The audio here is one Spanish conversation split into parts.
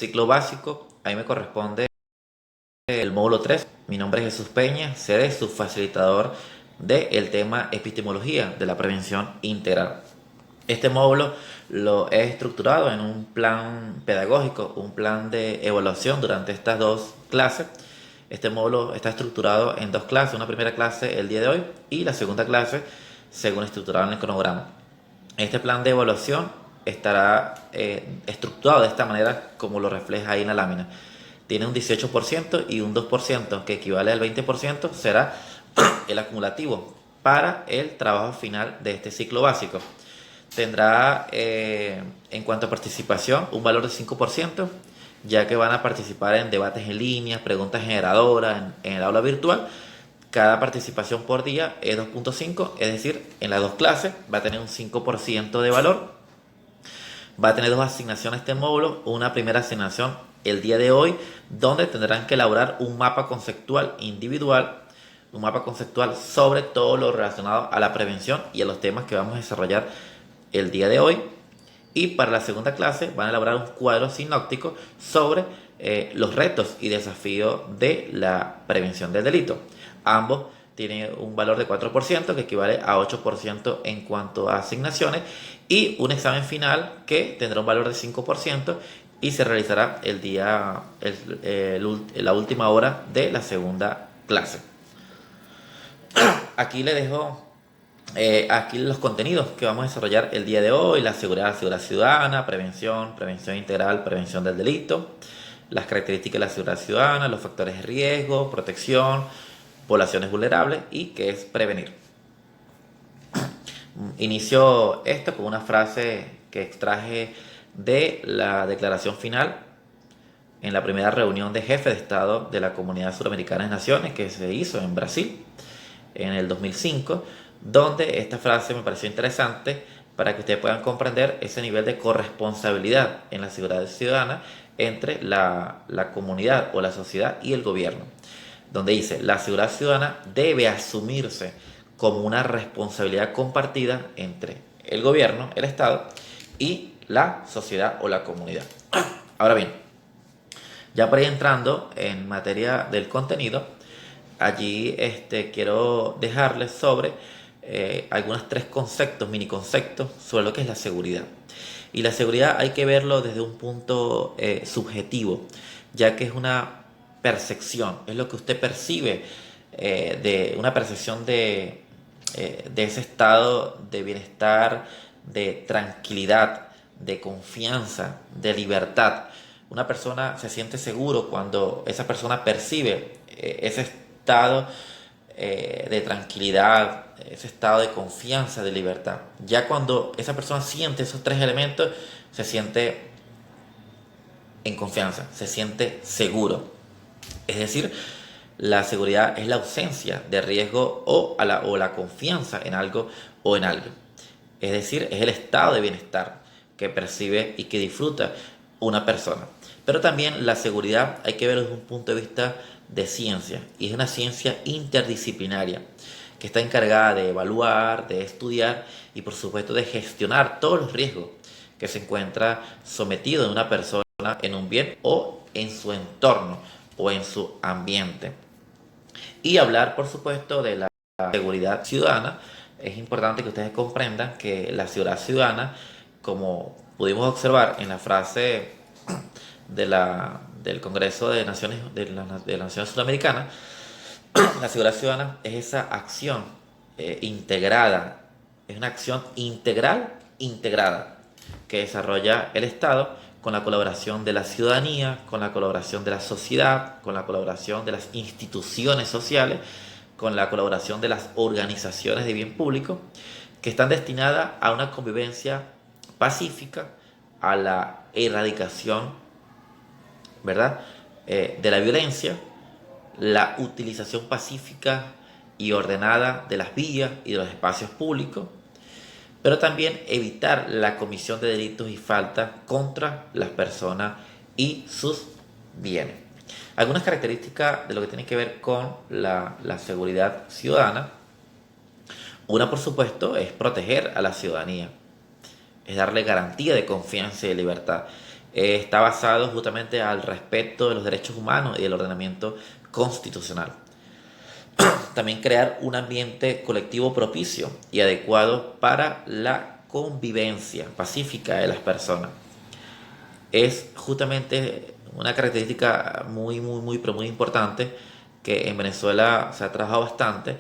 ciclo básico. A mí me corresponde el módulo 3. Mi nombre es Jesús Peña, seré su facilitador del tema epistemología de la prevención integral. Este módulo lo he estructurado en un plan pedagógico, un plan de evaluación durante estas dos clases. Este módulo está estructurado en dos clases, una primera clase el día de hoy y la segunda clase según estructurado en el cronograma. Este plan de evaluación estará estructurado de esta manera como lo refleja ahí en la lámina. Tiene un 18% y un 2% que equivale al 20% será el acumulativo para el trabajo final de este ciclo básico. Tendrá en cuanto a participación un valor de 5%, ya que van a participar en debates en línea, preguntas generadoras en el aula virtual. Cada participación por día es 2.5, es decir, en las dos clases va a tener un 5% de valor. Va a tener dos asignaciones este módulo, una primera asignación el día de hoy, donde tendrán que elaborar un mapa conceptual individual, un mapa conceptual sobre todo lo relacionado a la prevención y a los temas que vamos a desarrollar el día de hoy. Y para la segunda clase van a elaborar un cuadro sinóptico sobre los retos y desafíos de la prevención del delito. Ambos tienen un valor de 4%, que equivale a 8% en cuanto a asignaciones, y un examen final que tendrá un valor de 5% y se realizará la última hora de la segunda clase. Aquí le dejo aquí los contenidos que vamos a desarrollar el día de hoy: la seguridad ciudadana, prevención integral, prevención del delito, las características de la seguridad ciudadana, los factores de riesgo, protección, poblaciones vulnerables y qué es prevenir. Inicio esto con una frase que extraje de la declaración final en la primera reunión de jefes de Estado de la Comunidad Suramericana de Naciones que se hizo en Brasil en el 2005, donde esta frase me pareció interesante para que ustedes puedan comprender ese nivel de corresponsabilidad en la seguridad ciudadana entre la comunidad o la sociedad y el gobierno, donde dice: la seguridad ciudadana debe asumirse como una responsabilidad compartida entre el gobierno, el Estado, y la sociedad o la comunidad. Ahora bien, ya por ahí entrando en materia del contenido, allí quiero dejarles sobre algunos tres conceptos, mini conceptos, sobre lo que es la seguridad. Y la seguridad hay que verlo desde un punto subjetivo, ya que es una percepción, es lo que usted percibe, de una percepción de ese estado de bienestar, de tranquilidad, de confianza, de libertad. Una persona se siente seguro cuando esa persona percibe ese estado de tranquilidad, ese estado de confianza, de libertad. Ya cuando esa persona siente esos tres elementos, se siente en confianza, se siente seguro. Es decir, la seguridad es la ausencia de riesgo o la confianza en algo o en algo. Es decir, es el estado de bienestar que percibe y que disfruta una persona. Pero también la seguridad hay que verlo desde un punto de vista de ciencia, y es una ciencia interdisciplinaria que está encargada de evaluar, de estudiar y por supuesto de gestionar todos los riesgos que se encuentra sometido en una persona, en un bien o en su entorno o en su ambiente. Y hablar por supuesto de la seguridad ciudadana. Es importante que ustedes comprendan que la seguridad ciudadana, como pudimos observar en la frase del Congreso de Naciones de la Nación Sudamericana, la seguridad ciudadana es esa acción integrada, es una acción integral integrada que desarrolla el Estado con la colaboración de la ciudadanía, con la colaboración de la sociedad, con la colaboración de las instituciones sociales, con la colaboración de las organizaciones de bien público, que están destinadas a una convivencia pacífica, a la erradicación, ¿verdad?, de la violencia, la utilización pacífica y ordenada de las vías y de los espacios públicos, pero también evitar la comisión de delitos y faltas contra las personas y sus bienes. Algunas características de lo que tiene que ver con la seguridad ciudadana: una, por supuesto, es proteger a la ciudadanía, es darle garantía de confianza y de libertad, está basado justamente al respeto de los derechos humanos y del ordenamiento constitucional. También crear un ambiente colectivo propicio y adecuado para la convivencia pacífica de las personas. Es justamente una característica pero muy importante que en Venezuela se ha trabajado bastante,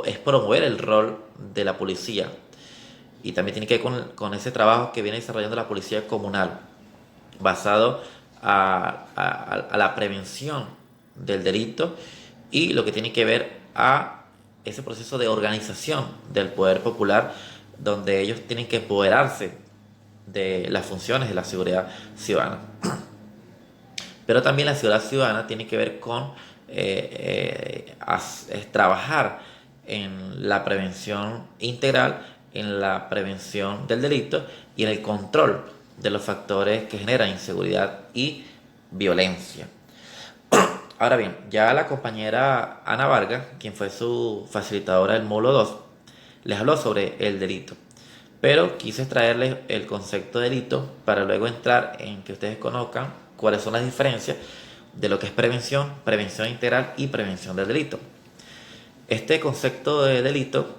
es promover el rol de la policía. Y también tiene que ver con ese trabajo que viene desarrollando la policía comunal, basado a la prevención del delito y lo que tiene que ver a ese proceso de organización del poder popular, donde ellos tienen que empoderarse de las funciones de la seguridad ciudadana. Pero también la seguridad ciudadana tiene que ver con trabajar en la prevención integral, en la prevención del delito y en el control de los factores que generan inseguridad y violencia. Ahora bien, ya la compañera Ana Vargas, quien fue su facilitadora del módulo 2, les habló sobre el delito. Pero quise traerles el concepto de delito para luego entrar en que ustedes conozcan cuáles son las diferencias de lo que es prevención, prevención integral y prevención del delito. Este concepto de delito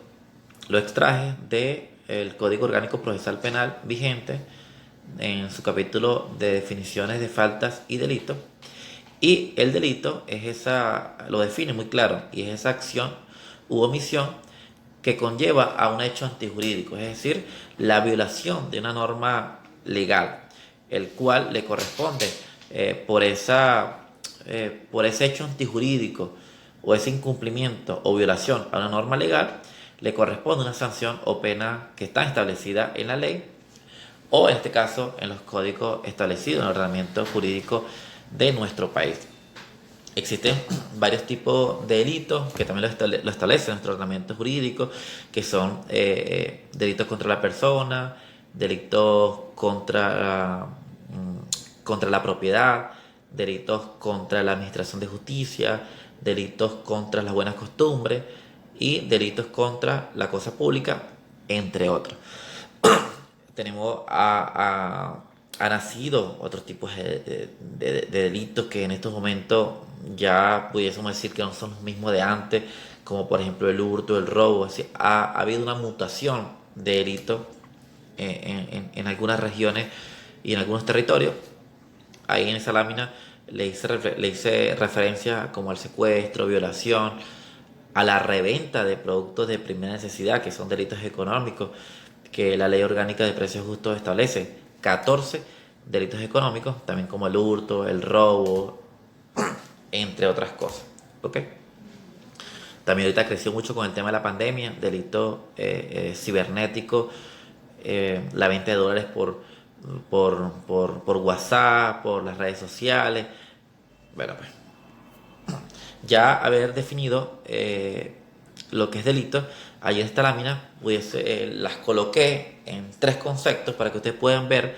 lo extraje del Código Orgánico Procesal Penal vigente en su capítulo de definiciones de faltas y delitos. Y el delito lo define muy claro, y es esa acción u omisión que conlleva a un hecho antijurídico, es decir, la violación de una norma legal, el cual le corresponde por ese hecho antijurídico o ese incumplimiento o violación a una norma legal, le corresponde una sanción o pena que está establecida en la ley o en este caso en los códigos establecidos en el ordenamiento jurídico de nuestro país. Existen varios tipos de delitos que también lo establece nuestro ordenamiento jurídico, que son delitos contra la persona, delitos contra la propiedad, delitos contra la administración de justicia, delitos contra las buenas costumbres y delitos contra la cosa pública, entre otros. Tenemos ha nacido otros tipos de delitos que en estos momentos ya pudiésemos decir que no son los mismos de antes, como por ejemplo el hurto, el robo. Así, ha habido una mutación de delitos en algunas regiones y en algunos territorios. Ahí en esa lámina le hice referencia como al secuestro, violación, a la reventa de productos de primera necesidad, que son delitos económicos, que la Ley Orgánica de Precios Justos establece 14 delitos económicos, también como el hurto, el robo, entre otras cosas. ¿Ok? También ahorita creció mucho con el tema de la pandemia, delitos cibernéticos, la venta de dólares por WhatsApp, por las redes sociales. Bueno, pues ya haber definido lo que es delito, ahí en esta lámina las coloqué en 3 conceptos para que ustedes puedan ver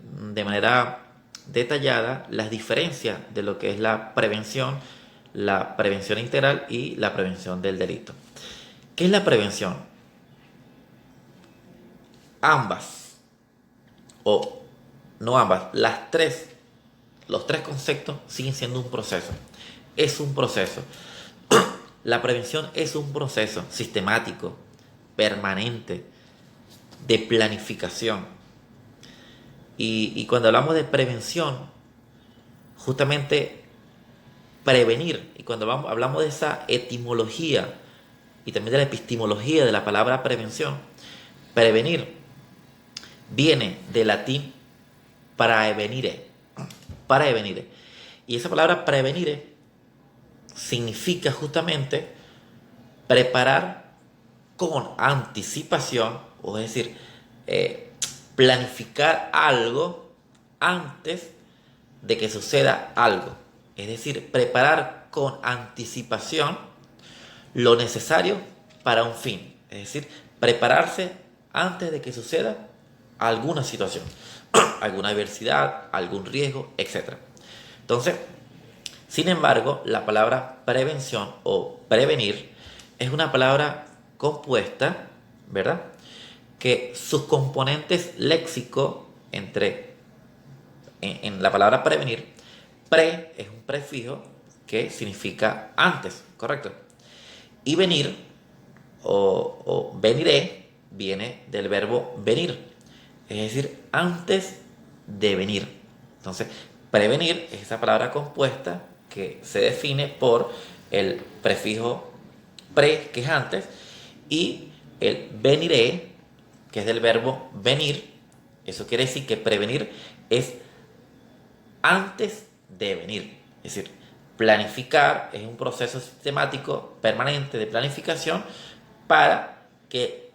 de manera detallada las diferencias de lo que es la prevención integral y la prevención del delito. ¿Qué es la prevención? Ambas, o no ambas, los tres conceptos siguen siendo un proceso. Es un proceso. La prevención es un proceso sistemático, permanente, de planificación. Y cuando hablamos de prevención, justamente prevenir, y cuando hablamos de esa etimología y también de la epistemología de la palabra prevención, prevenir viene del latín praevenire, praevenire. Y esa palabra prevenire significa justamente preparar con anticipación, o es decir, planificar algo antes de que suceda algo. Es decir, preparar con anticipación lo necesario para un fin. Es decir, prepararse antes de que suceda alguna situación, alguna adversidad, algún riesgo, etc. Entonces, sin embargo, la palabra prevención o prevenir es una palabra compuesta, ¿verdad? Que sus componentes léxicos entre en la palabra prevenir, pre es un prefijo que significa antes, ¿correcto? Y venir o veniré viene del verbo venir, es decir, antes de venir. Entonces, prevenir es esa palabra compuesta que se define por el prefijo pre, que es antes, y el veniré, que es del verbo venir. Eso quiere decir que prevenir es antes de venir. Es decir, planificar es un proceso sistemático permanente de planificación para que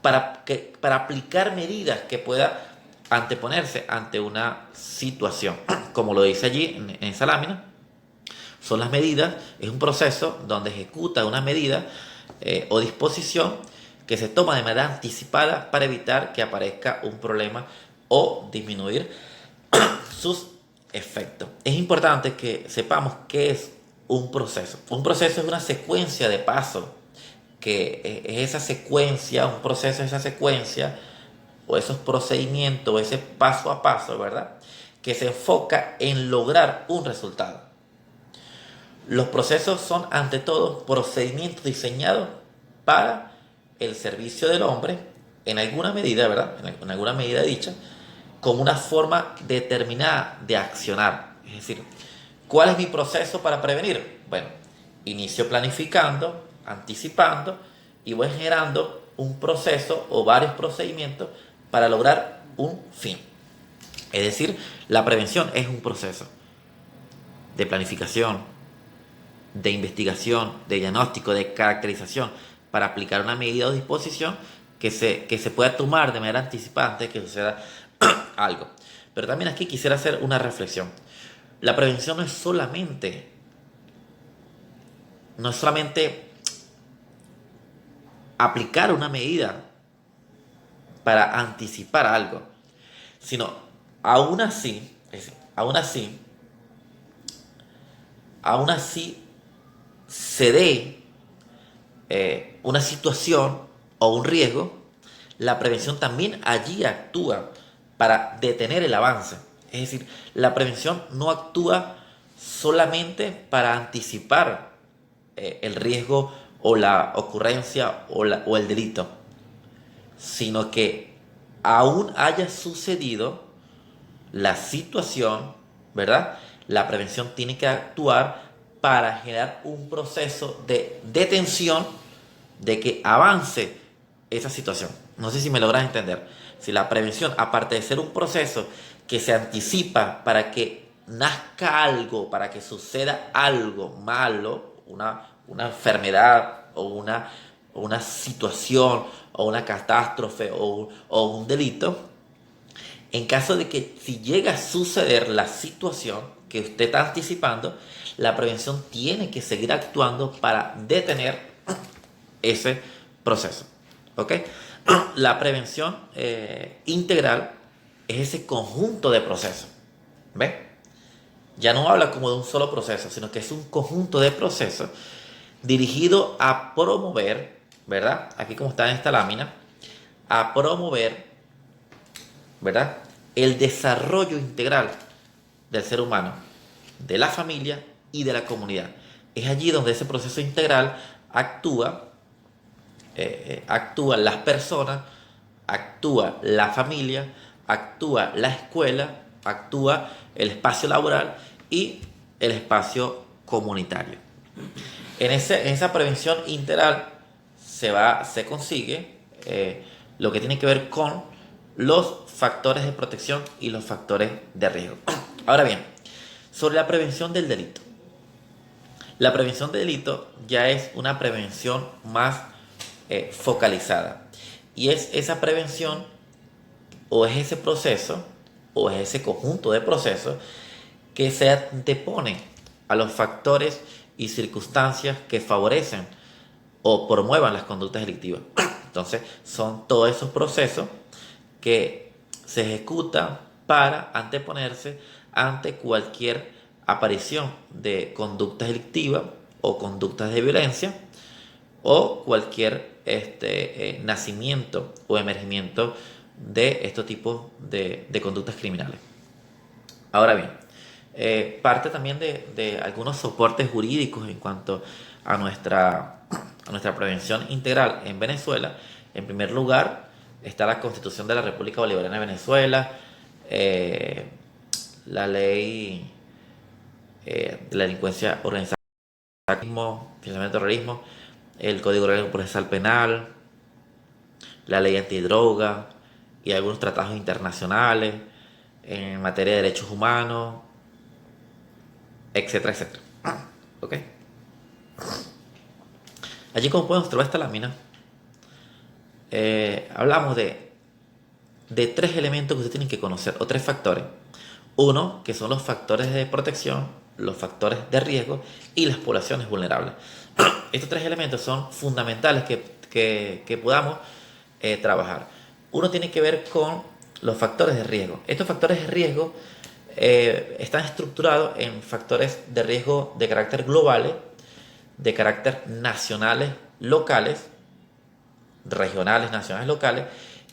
para aplicar medidas que pueda anteponerse ante una situación. Como lo dice allí en esa lámina, son las medidas, es un proceso donde ejecuta una medida o disposición que se toma de manera anticipada para evitar que aparezca un problema o disminuir sus efectos. Es importante que sepamos qué es un proceso. Un proceso es una secuencia de pasos, que es esa secuencia, un proceso es esa secuencia o esos procedimientos, o ese paso a paso, ¿verdad? Que se enfoca en lograr un resultado. Los procesos son ante todo procedimientos diseñados para el servicio del hombre en alguna medida, ¿verdad? En alguna medida dicha, como una forma determinada de accionar. Es decir, ¿cuál es mi proceso para prevenir? Bueno, inicio planificando, anticipando y voy generando un proceso o varios procedimientos para lograr un fin. Es decir, la prevención es un proceso de planificación, de investigación, de diagnóstico, de caracterización para aplicar una medida o disposición que se pueda tomar de manera anticipada antes de que suceda algo. Pero también aquí quisiera hacer una reflexión. La prevención no es solamente aplicar una medida para anticipar algo, sino aún así, aún así se dé una situación o un riesgo, la prevención también allí actúa para detener el avance. Es decir, la prevención no actúa solamente para anticipar el riesgo o la ocurrencia o el delito, sino que aún haya sucedido la situación, ¿verdad? La prevención tiene que actuar para generar un proceso de detención de que avance esa situación. No sé si me logras entender. Si la prevención, aparte de ser un proceso que se anticipa para que nazca algo, para que suceda algo malo, una enfermedad o una situación o una catástrofe o un delito, en caso de que si llega a suceder la situación que usted está anticipando, la prevención tiene que seguir actuando para detener ese proceso. ¿Ok? La prevención integral es ese conjunto de procesos. ¿Ves? Ya no habla como de un solo proceso, sino que es un conjunto de procesos dirigido a promover, ¿verdad? Aquí como está en esta lámina, a promover, ¿verdad? El desarrollo integral del ser humano, de la familia y de la comunidad. Es allí donde ese proceso integral actúan las personas, actúa la familia, actúa la escuela, actúa el espacio laboral y el espacio comunitario. En esa prevención integral se consigue lo que tiene que ver con los factores de protección y los factores de riesgo. Ahora bien, sobre la prevención del delito. La prevención del delito ya es una prevención más focalizada. Y es esa prevención o es ese proceso o es ese conjunto de procesos que se antepone a los factores y circunstancias que favorecen o promuevan las conductas delictivas. Entonces, son todos esos procesos que se ejecutan para anteponerse ante cualquier aparición de conductas delictivas o conductas de violencia o cualquier nacimiento o emergimiento de estos tipos de conductas criminales. Ahora bien, parte también de algunos soportes jurídicos en cuanto a nuestra prevención integral en Venezuela. En primer lugar, está la Constitución de la República Bolivariana de Venezuela, eh, la ley de la delincuencia organizada, financiamiento de terrorismo, el Código Orgánico Procesal Penal, la ley antidroga y algunos tratados internacionales en materia de derechos humanos, etcétera, etcétera. ¿Ok? Allí, como pueden observar esta lámina, hablamos de tres elementos que ustedes tienen que conocer, o tres factores. Uno, que son los factores de protección, los factores de riesgo y las poblaciones vulnerables. Estos tres elementos son fundamentales que podamos trabajar. Uno tiene que ver con los factores de riesgo. Estos factores de riesgo están estructurados en factores de riesgo de carácter globales, de carácter nacionales, locales, regionales, nacionales, locales,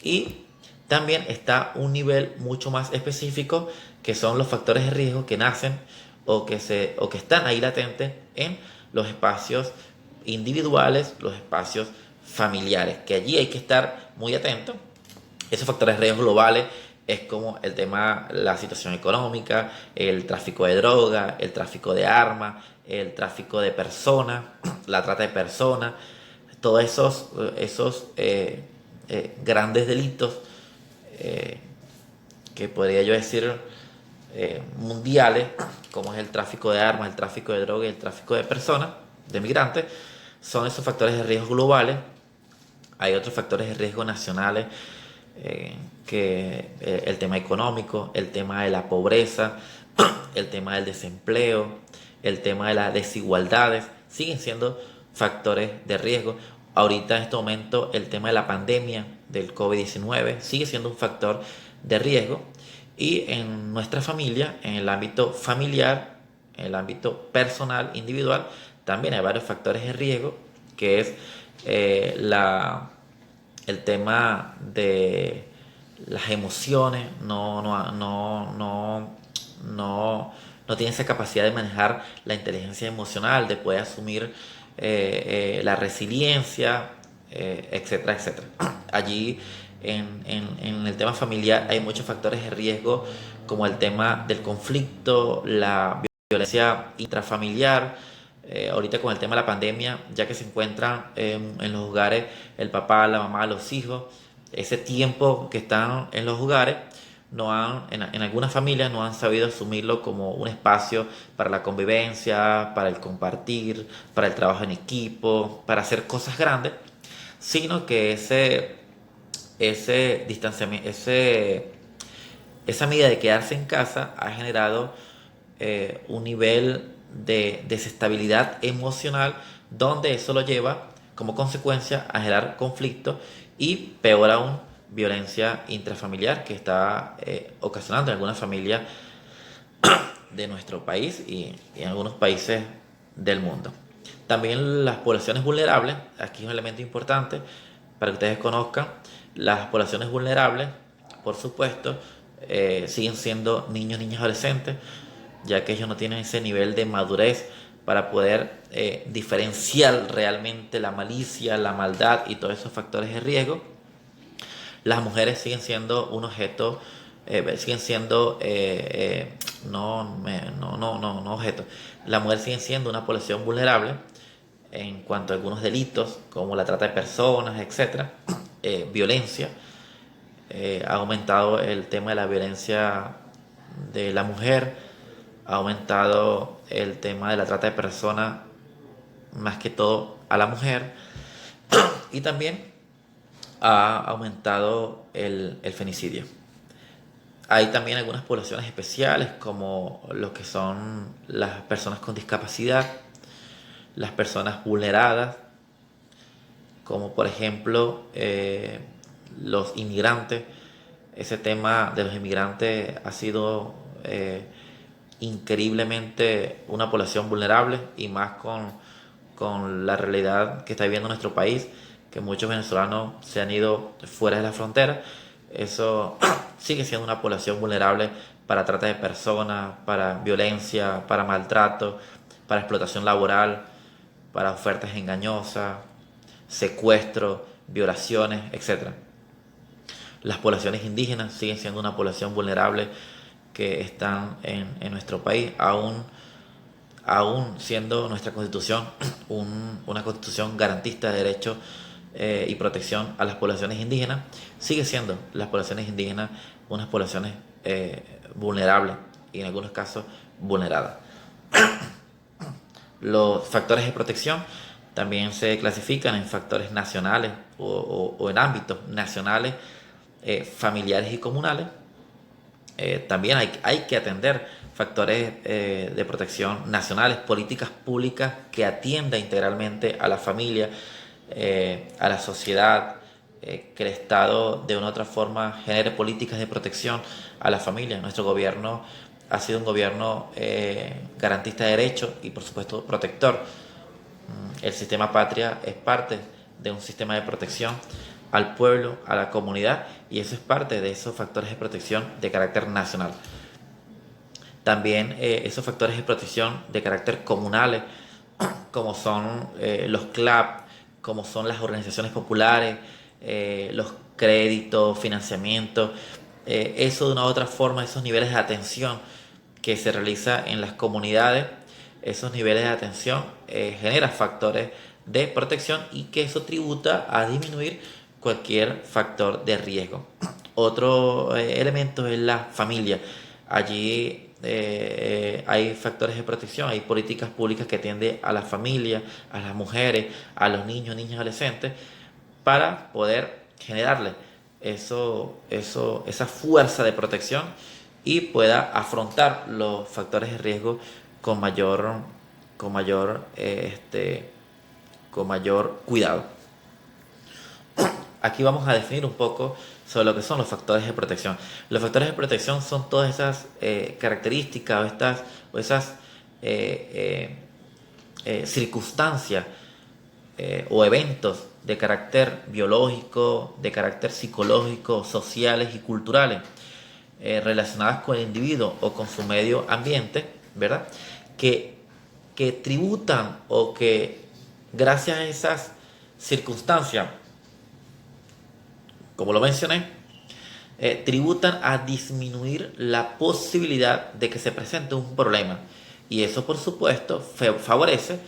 y también está un nivel mucho más específico que son los factores de riesgo que nacen o que están ahí latentes en los espacios individuales, los espacios familiares, que allí hay que estar muy atento. Esos factores de riesgo globales es como el tema, la situación económica, el tráfico de droga, el tráfico de armas, el tráfico de personas, la trata de personas, todos esos grandes delitos que podría yo decir mundiales, como es el tráfico de armas, el tráfico de droga y el tráfico de personas, de migrantes, son esos factores de riesgo globales. Hay otros factores de riesgo nacionales, el tema económico, el tema de la pobreza, el tema del desempleo, el tema de las desigualdades, siguen siendo factores de riesgo. Ahorita en este momento el tema de la pandemia del COVID-19 sigue siendo un factor de riesgo, y en nuestra familia, en el ámbito familiar, en el ámbito personal, individual, también hay varios factores de riesgo, que es el tema de las emociones. No tiene esa capacidad de manejar la inteligencia emocional, de poder asumir la resiliencia, etcétera, etcétera. Allí en el tema familiar hay muchos factores de riesgo, como el tema del conflicto, la violencia intrafamiliar. Ahorita con el tema de la pandemia, ya que se encuentran en los hogares el papá, la mamá, los hijos, ese tiempo que están en los hogares, en algunas familias no han sabido asumirlo como un espacio para la convivencia, para el compartir, para el trabajo en equipo, para hacer cosas grandes, sino que ese distanciamiento, esa medida de quedarse en casa ha generado un nivel de desestabilidad emocional, donde eso lo lleva como consecuencia a generar conflictos y, peor aún, violencia intrafamiliar, que está ocasionando en algunas familias de nuestro país y en algunos países del mundo. También las poblaciones vulnerables, aquí es un elemento importante para que ustedes conozcan. Las poblaciones vulnerables, por supuesto, siguen siendo niños, niñas, adolescentes, ya que ellos no tienen ese nivel de madurez para poder diferenciar realmente la malicia, la maldad y todos esos factores de riesgo. Las mujeres siguen siendo un objeto, siguen siendo, no objeto, las mujeres siguen siendo una población vulnerable en cuanto a algunos delitos, como la trata de personas, etcétera, violencia. Ha aumentado el tema de la violencia de la mujer, ha aumentado el tema de la trata de personas, más que todo a la mujer, y también ha aumentado el femicidio. Hay también algunas poblaciones especiales, como lo que son las personas con discapacidad, las personas vulneradas, como por ejemplo los inmigrantes. Ese tema de los inmigrantes ha sido increíblemente una población vulnerable, y más con la realidad que está viviendo nuestro país, que muchos venezolanos se han ido fuera de la frontera, Eso sigue siendo una población vulnerable para trata de personas, para violencia, para maltrato, para explotación laboral, para ofertas engañosas, secuestro, violaciones, etcétera. Las poblaciones indígenas siguen siendo una población vulnerable que están en nuestro país, aún siendo nuestra constitución una constitución garantista de derechos y protección a las poblaciones indígenas, sigue siendo las poblaciones indígenas unas poblaciones vulnerables y en algunos casos vulneradas. Los factores de protección también se clasifican en factores nacionales o en ámbitos nacionales, familiares y comunales. También hay que atender factores de protección nacionales, políticas públicas que atienda integralmente a la familia, a la sociedad, que el Estado de una u otra forma genere políticas de protección a la familia. Nuestro gobierno ha sido un gobierno garantista de derechos y por supuesto protector. El sistema patria es parte de un sistema de protección al pueblo, a la comunidad, y eso es parte de esos factores de protección de carácter nacional. También esos factores de protección de carácter comunales, como son los CLAP, como son las organizaciones populares, los créditos, financiamientos, eso de una u otra forma, esos niveles de atención que se realiza en las comunidades, esos niveles de atención generan factores de protección y que eso tributa a disminuir cualquier factor de riesgo. Otro elemento es la familia. Allí hay factores de protección, hay políticas públicas que atienden a la familia, a las mujeres, a los niños, niñas, adolescentes, para poder generarle esa fuerza de protección y pueda afrontar los factores de riesgo con mayor, con mayor, con mayor cuidado. Aquí vamos a definir un poco sobre lo que son los factores de protección. Los factores de protección son todas esas características o esas circunstancias o eventos de carácter biológico, de carácter psicológico, sociales y culturales relacionadas con el individuo o con su medio ambiente, ¿verdad? Que tributan o que gracias a esas circunstancias, como lo mencioné, tributan a disminuir la posibilidad de que se presente un problema. Y eso, por supuesto, favorece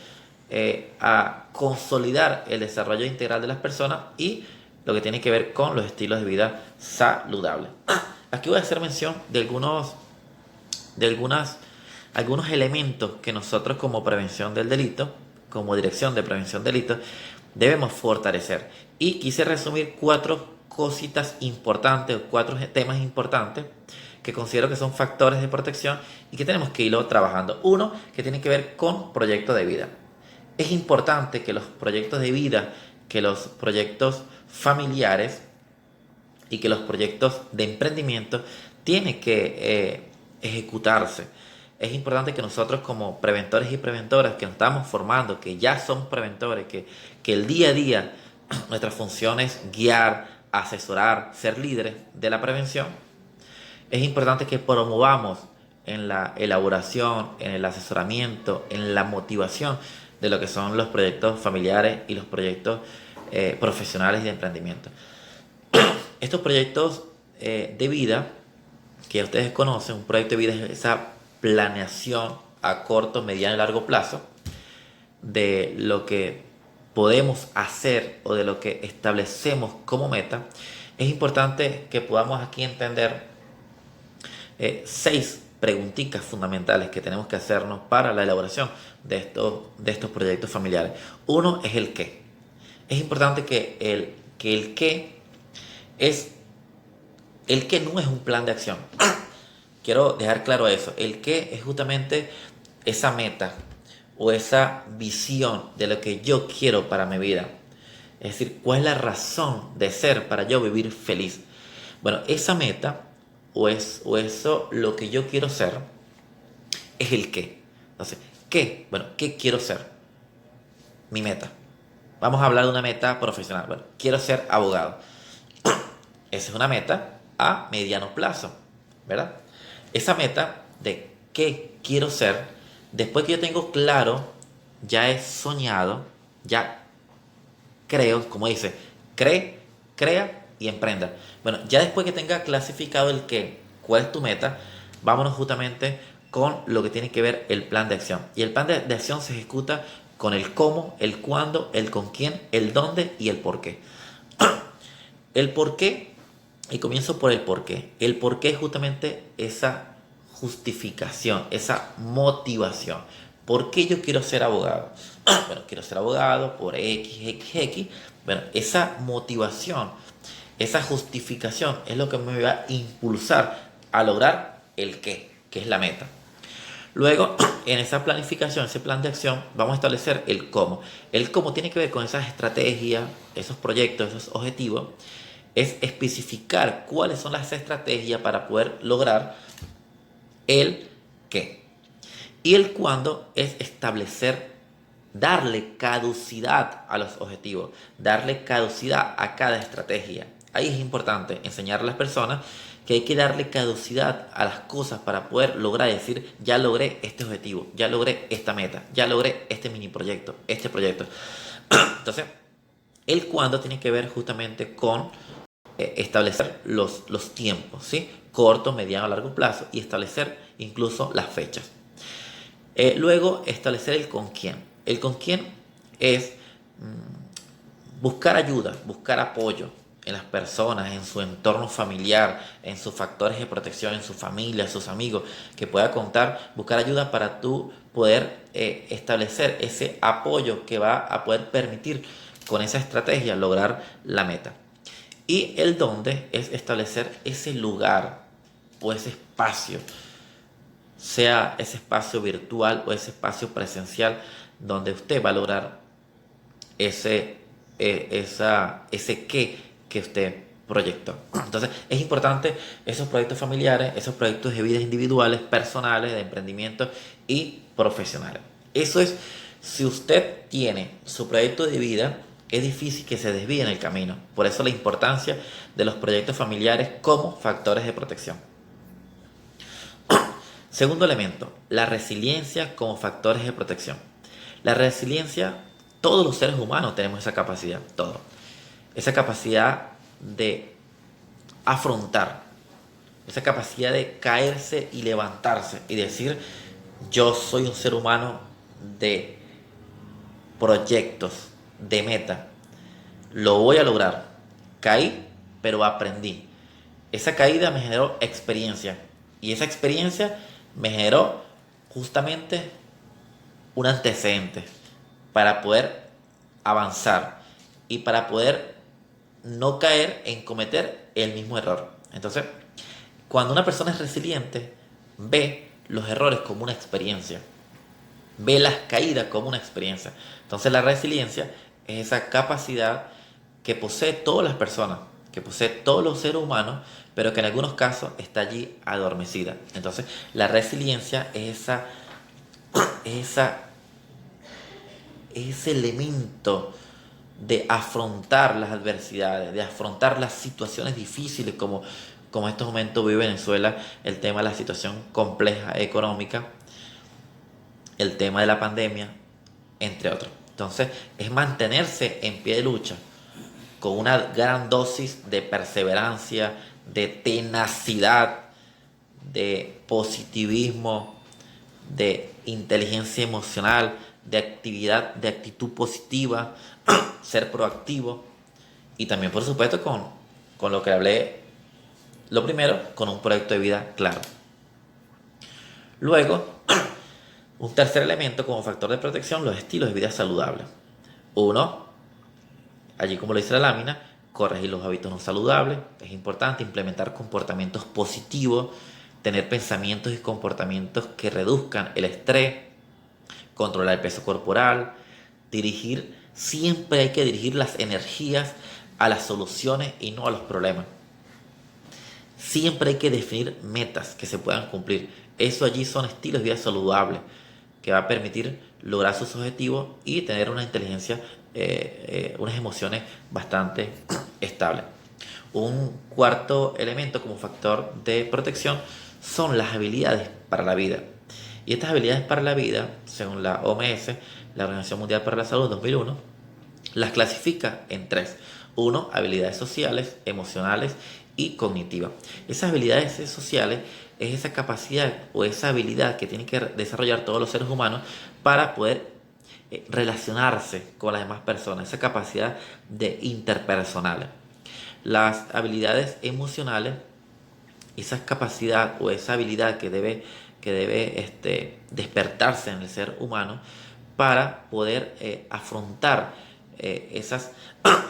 a consolidar el desarrollo integral de las personas y lo que tiene que ver con los estilos de vida saludables. Aquí voy a hacer mención de algunos elementos que nosotros como prevención del delito, como Dirección de Prevención del Delito, debemos fortalecer. Y quise resumir 4 cositas importantes, 4 temas importantes que considero que son factores de protección y que tenemos que irlo trabajando. Uno, que tiene que ver con proyecto de vida. Es importante que los proyectos de vida, que los proyectos familiares y que los proyectos de emprendimiento tienen que ejecutarse. Es importante que nosotros como preventores y preventoras que nos estamos formando, que ya son preventores, que el día a día nuestra función es guiar, asesorar, ser líderes de la prevención, es importante que promovamos en la elaboración, en el asesoramiento, en la motivación de lo que son los proyectos familiares y los proyectos profesionales de emprendimiento. Estos proyectos de vida que ustedes conocen, un proyecto de vida es esa planeación a corto, mediano y largo plazo de lo que podemos hacer o de lo que establecemos como meta. Es importante que podamos aquí entender 6 preguntitas fundamentales que tenemos que hacernos para la elaboración de estos proyectos familiares. Uno es el qué. Es importante que el qué no es un plan de acción. Quiero dejar claro eso. El qué es justamente esa meta o esa visión de lo que yo quiero para mi vida. Es decir, ¿cuál es la razón de ser para yo vivir feliz? Bueno, esa meta o eso lo que yo quiero ser es el qué. Entonces, ¿qué? Bueno, ¿qué quiero ser? Mi meta. Vamos a hablar de una meta profesional. Bueno, quiero ser abogado. Esa es una meta a mediano plazo, ¿verdad? Esa meta de qué quiero ser, después que yo tengo claro, ya he soñado, ya creo, como dice, cree, crea y emprenda. Bueno, ya después que tenga clasificado el qué, cuál es tu meta, vámonos justamente con lo que tiene que ver el plan de acción. Y el plan de acción se ejecuta con el cómo, el cuándo, el con quién, el dónde y el por qué. El por qué, y comienzo por el por qué. El por qué es justamente esa justificación, esa motivación. ¿Por qué yo quiero ser abogado? Bueno, quiero ser abogado por X. Bueno, esa motivación, esa justificación es lo que me va a impulsar a lograr el qué, que es la meta. Luego, en esa planificación, ese plan de acción, vamos a establecer el cómo. El cómo tiene que ver con esas estrategias, esos proyectos, esos objetivos. Es especificar cuáles son las estrategias para poder lograr el qué. Y el cuándo es establecer, darle caducidad a los objetivos, darle caducidad a cada estrategia. Ahí es importante enseñar a las personas que hay que darle caducidad a las cosas para poder lograr decir, ya logré este objetivo, ya logré esta meta, ya logré este mini proyecto, este proyecto. Entonces, el cuándo tiene que ver justamente con establecer los tiempos, ¿sí? Corto, mediano, largo plazo y establecer incluso las fechas. Luego, establecer el con quién. El con quién es buscar ayuda, buscar apoyo en las personas, en su entorno familiar, en sus factores de protección, en su familia, en sus amigos, que pueda contar, buscar ayuda para tú poder establecer ese apoyo que va a poder permitir con esa estrategia lograr la meta. Y el dónde es establecer ese lugar o ese espacio, sea ese espacio virtual o ese espacio presencial donde usted va a lograr ese qué que usted proyectó. Entonces es importante esos proyectos familiares, esos proyectos de vida individuales, personales, de emprendimiento y profesionales. Eso es, si usted tiene su proyecto de vida, es difícil que se desvíe en el camino. Por eso la importancia de los proyectos familiares como factores de protección. Segundo elemento, la resiliencia como factores de protección. La resiliencia, todos los seres humanos tenemos esa capacidad, todo. Esa capacidad de afrontar, esa capacidad de caerse y levantarse y decir, yo soy un ser humano de proyectos, de meta, lo voy a lograr. Caí, pero aprendí. Esa caída me generó experiencia y esa experiencia me generó justamente un antecedente para poder avanzar y para poder no caer en cometer el mismo error. Entonces, cuando una persona es resiliente, ve los errores como una experiencia, ve las caídas como una experiencia. Entonces, la resiliencia es esa capacidad que posee todas las personas, que posee todos los seres humanos, pero que en algunos casos está allí adormecida. Entonces, la resiliencia es ese elemento de afrontar las adversidades, de afrontar las situaciones difíciles como en estos momentos vive Venezuela, el tema de la situación compleja económica, el tema de la pandemia, entre otros. Entonces, es mantenerse en pie de lucha con una gran dosis de perseverancia, de tenacidad, de positivismo, de inteligencia emocional, de actividad, de actitud positiva, ser proactivo y también por supuesto con lo que hablé, lo primero, con un proyecto de vida claro. Luego, un tercer elemento como factor de protección, los estilos de vida saludables. Uno, allí como lo dice la lámina, corregir los hábitos no saludables. Es importante implementar comportamientos positivos, tener pensamientos y comportamientos que reduzcan el estrés, controlar el peso corporal, siempre hay que dirigir las energías a las soluciones y no a los problemas. Siempre hay que definir metas que se puedan cumplir. Eso allí son estilos de vida saludables que va a permitir lograr sus objetivos y tener una inteligencia, unas emociones bastante estables. Un cuarto elemento como factor de protección son las habilidades para la vida. Y estas habilidades para la vida, según la OMS, la Organización Mundial para la Salud 2001, las clasifica en tres. Uno, habilidades sociales, emocionales y cognitivas. Esas habilidades sociales es esa capacidad o esa habilidad que tienen que desarrollar todos los seres humanos para poder relacionarse con las demás personas, esa capacidad de interpersonal. Las habilidades emocionales, esa capacidad o esa habilidad que debe despertarse en el ser humano para poder afrontar esas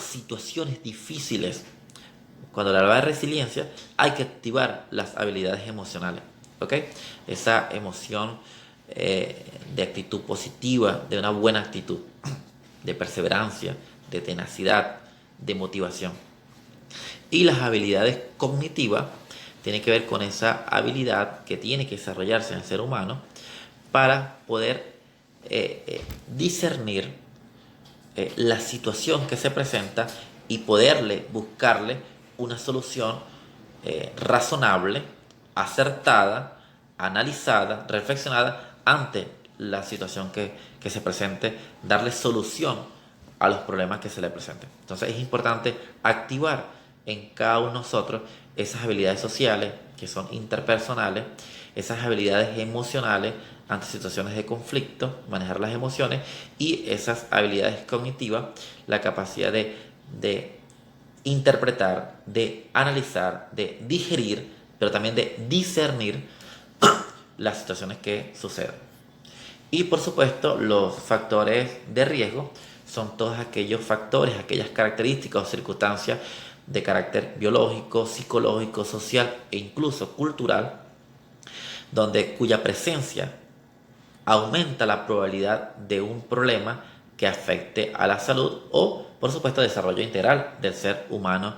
situaciones difíciles. Cuando le habla de resiliencia, hay que activar las habilidades emocionales, ¿ok? Esa emoción de actitud positiva, de una buena actitud, de perseverancia, de tenacidad, de motivación. Y las habilidades cognitivas tienen que ver con esa habilidad que tiene que desarrollarse en el ser humano para poder discernir la situación que se presenta y poderle buscarle una solución razonable, acertada, analizada, reflexionada ante la situación que se presente, darle solución a los problemas que se le presenten. Entonces es importante activar en cada uno de nosotros esas habilidades sociales que son interpersonales, esas habilidades emocionales ante situaciones de conflicto, manejar las emociones, y esas habilidades cognitivas, la capacidad de interpretar, de analizar, de digerir, pero también de discernir las situaciones que suceden. Y por supuesto, los factores de riesgo son todos aquellos factores, aquellas características o circunstancias de carácter biológico, psicológico, social e incluso cultural, cuya presencia aumenta la probabilidad de un problema que afecte a la salud o, por supuesto, el desarrollo integral del ser humano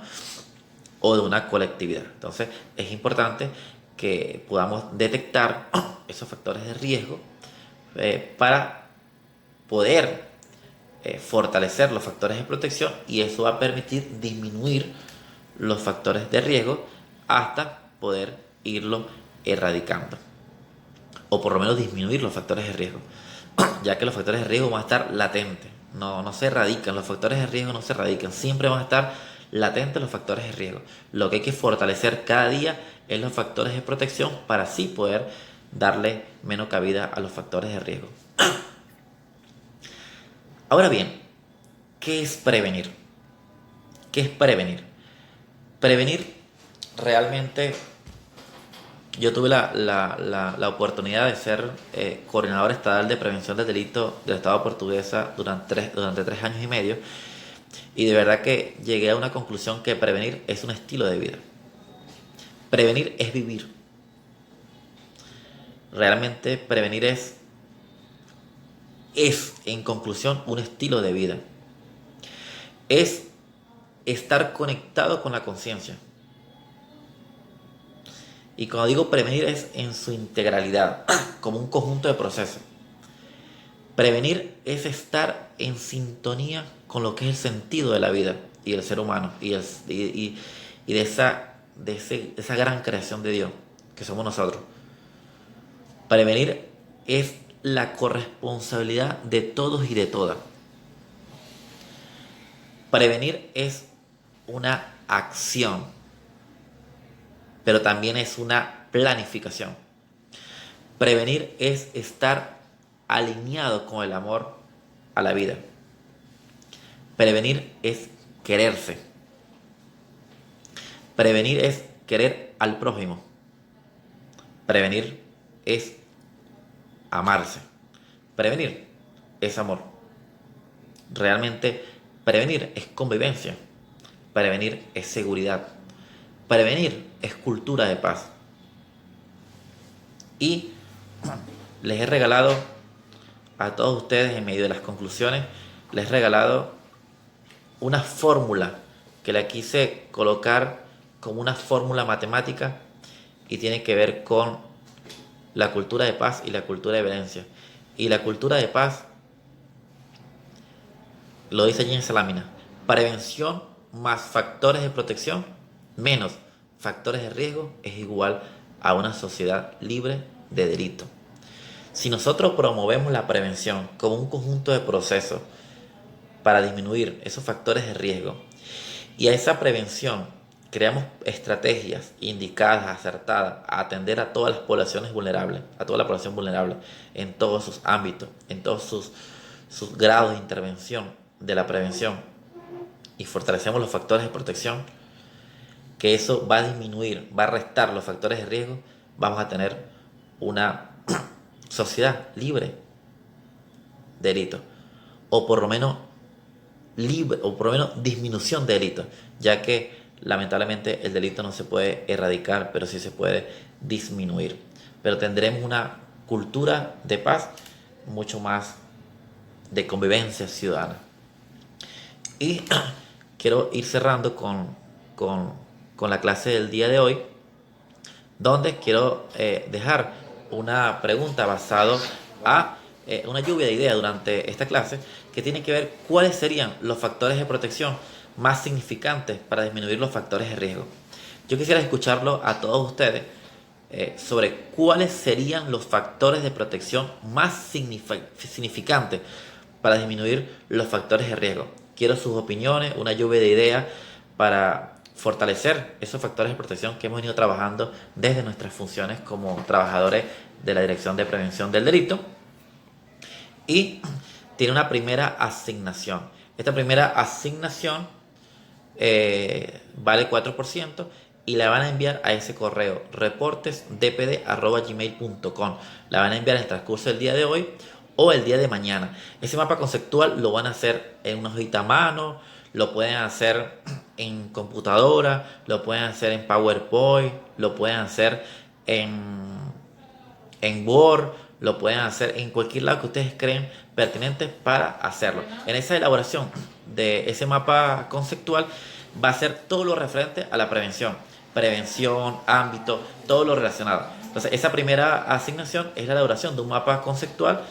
o de una colectividad. Entonces, es importante que podamos detectar esos factores de riesgo para poder fortalecer los factores de protección, y eso va a permitir disminuir los factores de riesgo hasta poder irlo erradicando, o por lo menos disminuir los factores de riesgo, ya que los factores de riesgo van a estar latentes, no se erradican, los factores de riesgo no se erradican, siempre van a estar latentes los factores de riesgo. Lo que hay que fortalecer cada día es los factores de protección para así poder darle menos cabida a los factores de riesgo. Ahora bien, ¿qué es prevenir? ¿Qué es prevenir? Prevenir realmente, yo tuve la oportunidad de ser coordinador estatal de prevención del delito del Estado portuguesa durante 3 años y medio, y de verdad que llegué a una conclusión que prevenir es un estilo de vida. Prevenir es vivir. Realmente prevenir es en conclusión un estilo de vida. Es estar conectado con la conciencia. Y cuando digo prevenir es en su integralidad, como un conjunto de procesos. Prevenir es estar en sintonía con lo que es el sentido de la vida y del ser humano y de esa gran creación de Dios que somos nosotros. Prevenir es la corresponsabilidad de todos y de todas. Prevenir es una acción, pero también es una planificación. Prevenir es estar alineado con el amor a la vida. Prevenir es quererse. Prevenir es querer al prójimo. Prevenir es amarse. Prevenir es amor. Realmente prevenir es convivencia. Prevenir es seguridad. Prevenir es cultura de paz. Y les he regalado a todos ustedes, en medio de las conclusiones, les he regalado una fórmula que la quise colocar como una fórmula matemática, y tiene que ver con la cultura de paz y la cultura de violencia. Y la cultura de paz lo dice allí en esa lámina: prevención más factores de protección menos factores de riesgo es igual a una sociedad libre de delito. Si nosotros promovemos la prevención como un conjunto de procesos para disminuir esos factores de riesgo y a esa prevención creamos estrategias indicadas, acertadas, a atender a todas las poblaciones vulnerables, a toda la población vulnerable, en todos sus ámbitos, en todos sus grados de intervención de la prevención, y fortalecemos los factores de protección, que eso va a disminuir, va a restar los factores de riesgo, vamos a tener una sociedad libre de delitos, o por lo menos libre, o por lo menos disminución de delitos, ya que lamentablemente el delito no se puede erradicar, pero sí se puede disminuir. Pero tendremos una cultura de paz mucho más de convivencia ciudadana. Y quiero ir cerrando con la clase del día de hoy, donde quiero dejar una pregunta basada a una lluvia de ideas durante esta clase, que tiene que ver cuáles serían los factores de protección más significantes para disminuir los factores de riesgo. Yo quisiera escucharlo a todos ustedes sobre cuáles serían los factores de protección más significantes para disminuir los factores de riesgo. Quiero sus opiniones, una lluvia de ideas para fortalecer esos factores de protección que hemos venido trabajando desde nuestras funciones como trabajadores de la Dirección de Prevención del Delito. Y tiene una primera asignación. Esta primera asignación vale 4% y la van a enviar a ese correo reportesdpd@gmail.com. La van a enviar en el transcurso del día de hoy o el día de mañana. Ese mapa conceptual lo van a hacer en una hojita a mano, lo pueden hacer en computadora, lo pueden hacer en PowerPoint, lo pueden hacer en Word, lo pueden hacer en cualquier lado que ustedes creen pertinente para hacerlo. En esa elaboración de ese mapa conceptual va a ser todo lo referente a la prevención, ámbito, todo lo relacionado. Entonces, esa primera asignación es la elaboración de un mapa conceptual.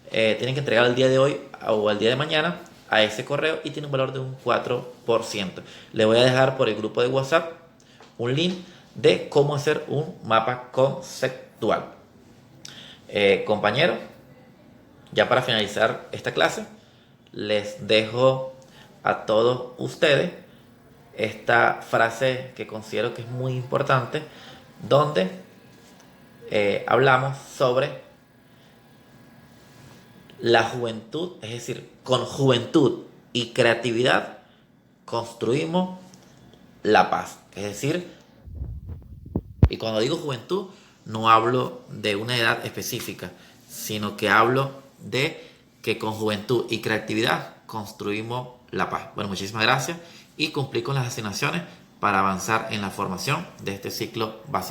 Tienen que entregar el día de hoy o el día de mañana a ese correo y tiene un valor de un 4%. Le voy a dejar por el grupo de WhatsApp un link de cómo hacer un mapa conceptual. Compañeros, ya para finalizar esta clase, les dejo a todos ustedes esta frase que considero que es muy importante, donde hablamos sobre la juventud, es decir, con juventud y creatividad construimos la paz. Es decir, y cuando digo juventud, no hablo de una edad específica, sino que hablo de que con juventud y creatividad construimos la paz. Bueno, muchísimas gracias y cumplí con las asignaciones para avanzar en la formación de este ciclo básico.